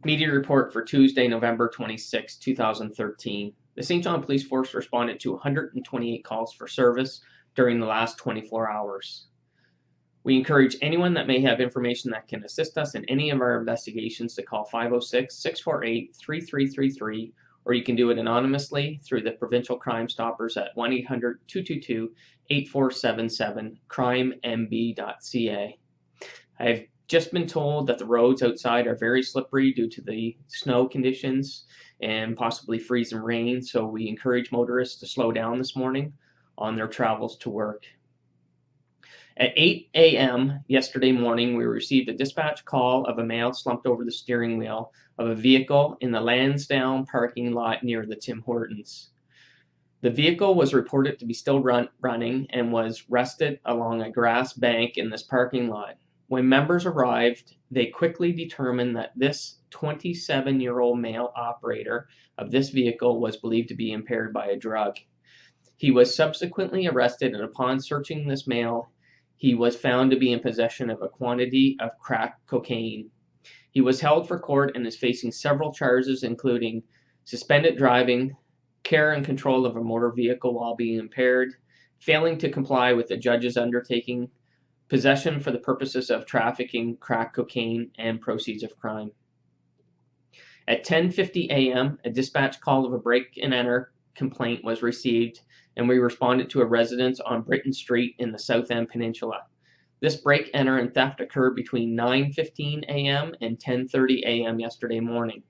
Media report for Tuesday, November 26, 2013. The St. John Police Force responded to 128 calls for service during the last 24 hours. We encourage anyone that may have information that can assist us in any of our investigations to call 506-648-3333, or you can do it anonymously through the Provincial Crime Stoppers at 1-800-222-8477, crimemb.ca. I've just been told that the roads outside are very slippery due to the snow conditions and possibly freezing rain, so we encourage motorists to slow down this morning on their travels to work. At 8 a.m. yesterday morning, we received a dispatch call of a male slumped over the steering wheel of a vehicle in the Lansdowne parking lot near the Tim Hortons. The vehicle was reported to be still running and was rested along a grass bank in this parking lot. When members arrived, they quickly determined that this 27-year-old male operator of this vehicle was believed to be impaired by a drug. He was subsequently arrested, and upon searching this male, he was found to be in possession of a quantity of crack cocaine. He was held for court and is facing several charges, including suspended driving, care and control of a motor vehicle while being impaired, failing to comply with the judge's undertaking, possession for the purposes of trafficking crack cocaine, and proceeds of crime. At 10:50 a.m., a dispatch call of a break-and-enter complaint was received, and we responded to a residence on Britton Street in the South End Peninsula. This break-enter and theft occurred between 9:15 a.m. and 10:30 a.m. yesterday morning.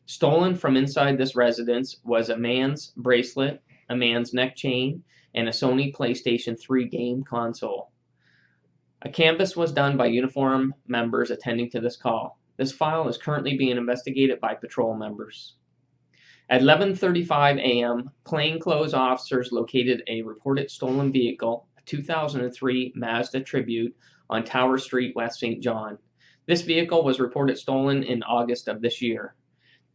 Stolen from inside this residence was a man's bracelet, a man's neck chain, and a Sony PlayStation 3 game console. A canvass was done by uniformed members attending to this call. This file is currently being investigated by patrol members. At 11:35 a.m., plainclothes officers located a reported stolen vehicle, a 2003 Mazda Tribute, on Tower Street, West St. John. This vehicle was reported stolen in August of this year.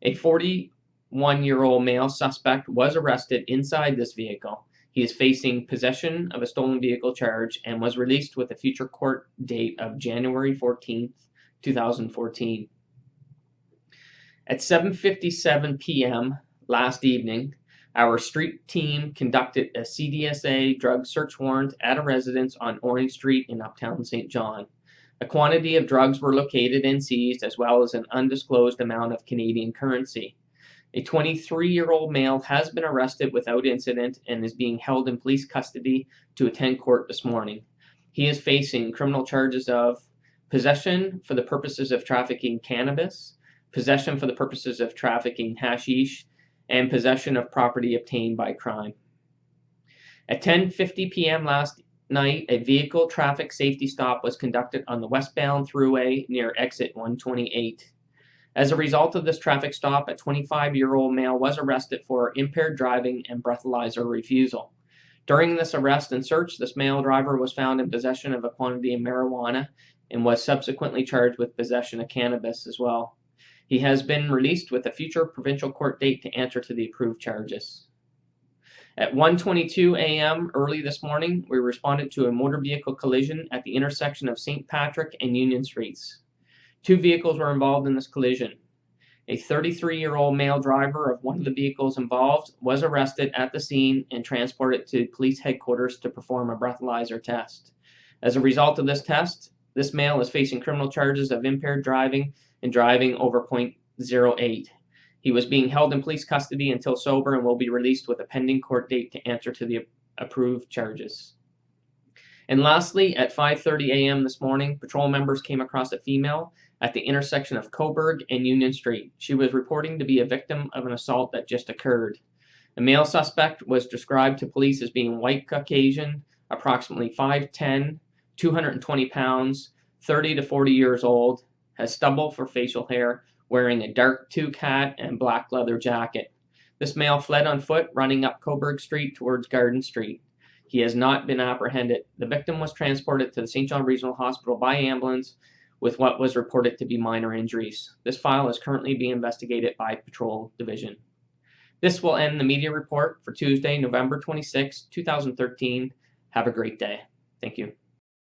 A 41-year-old male suspect was arrested inside this vehicle. He is facing possession of a stolen vehicle charge and was released with a future court date of January 14, 2014. At 7:57 p.m. last evening, our street team conducted a CDSA drug search warrant at a residence on Orange Street in Uptown St. John. A quantity of drugs were located and seized, as well as an undisclosed amount of Canadian currency. A 23-year-old male has been arrested without incident and is being held in police custody to attend court this morning. He is facing criminal charges of possession for the purposes of trafficking cannabis, possession for the purposes of trafficking hashish, and possession of property obtained by crime. At 10:50 p.m. last night, a vehicle traffic safety stop was conducted on the westbound thruway near exit 128. As a result of this traffic stop, a 25-year-old male was arrested for impaired driving and breathalyzer refusal. During this arrest and search, this male driver was found in possession of a quantity of marijuana and was subsequently charged with possession of cannabis as well. He has been released with a future provincial court date to answer to the approved charges. At 1:22 a.m. early this morning, we responded to a motor vehicle collision at the intersection of St. Patrick and Union Streets. Two vehicles were involved in this collision. A 33-year-old male driver of one of the vehicles involved was arrested at the scene and transported to police headquarters to perform a breathalyzer test. As a result of this test, this male is facing criminal charges of impaired driving and driving over .08. He was being held in police custody until sober and will be released with a pending court date to answer to the approved charges. And lastly, at 5:30 a.m. this morning, patrol members came across a female at the intersection of Coburg and Union Street. She was reporting to be a victim of an assault that just occurred. A male suspect was described to police as being white Caucasian, approximately 5'10", 220 pounds, 30 to 40 years old, has stubble for facial hair, wearing a dark toque hat and black leather jacket. This male fled on foot, running up Coburg Street towards Garden Street. He has not been apprehended. The victim was transported to the St. John Regional Hospital by ambulance with what was reported to be minor injuries. This file is currently being investigated by Patrol Division. This will end the media report for Tuesday, November 26, 2013. Have a great day. Thank you.